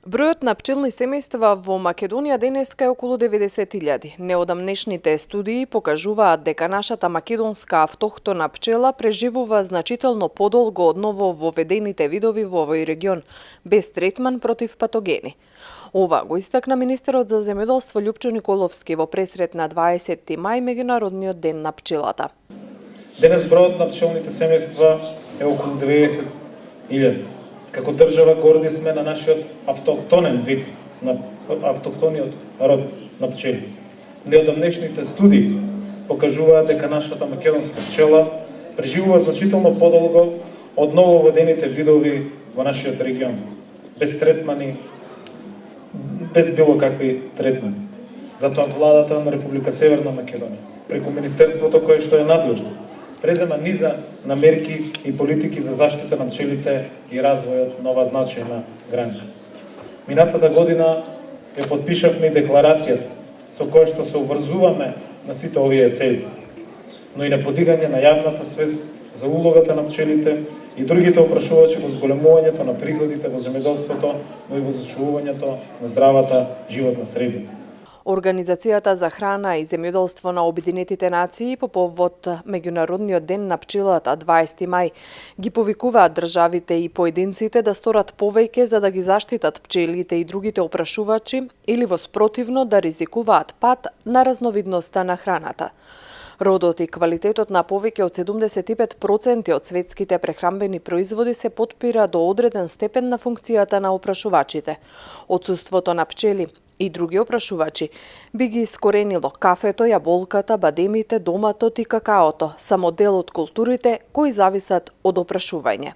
Бројот на пчелни семејства во Македонија денеска е околу 90.000. Неодамнешните студии покажуваат дека нашата македонска автохтона пчела преживува значително подолго од новововедените видови во овој регион, без третман против патогени. Ова го истакна министерот за земјоделство Љупчо Николовски во пресрет на 20 мај, меѓународниот ден на пчелата. Денес бројот на пчелните семејства е околу 90.000. Како држава горди сме на нашиот автохтонен вид, на автохтониот род на пчели. Неодамнешните студии покажуваат дека нашата македонска пчела преживува значително подолго од нововодените видови во нашиот регион, без третмани, без било какви третмани. Затоа владата на Република Северна Македонија, преку министерството кое што е надлежно, презема низа на мерки и политики за заштита на пчелите и развојот на ова значајна грана. Минатата година ја потпишавме и декларацијата со која што се обврзуваме на сите овие цели, но и на подигање на јавната свест за улогата на пчелите и другите опрашувачи во зголемувањето на приходите во земјоделството, но и во зачувувањето на здравата животна средина. Организацијата за храна и земјоделство на Обединетите нации по повод меѓународниот ден на пчелата 20 мај ги повикуваат државите и поединците да сторат повеќе за да ги заштитат пчелите и другите опрашувачи или во спротивно да ризикуваат пат на разновидноста на храната. Родот и квалитетот на повеќе од 75% од светските прехранбени производи се потпира до одреден степен на функцијата на опрашувачите. Отсуството на пчели и други опрашувачи би ги искоренило кафето, јаболката, бадемите, доматот и какаото, само дел од културите кои зависат од опрашување.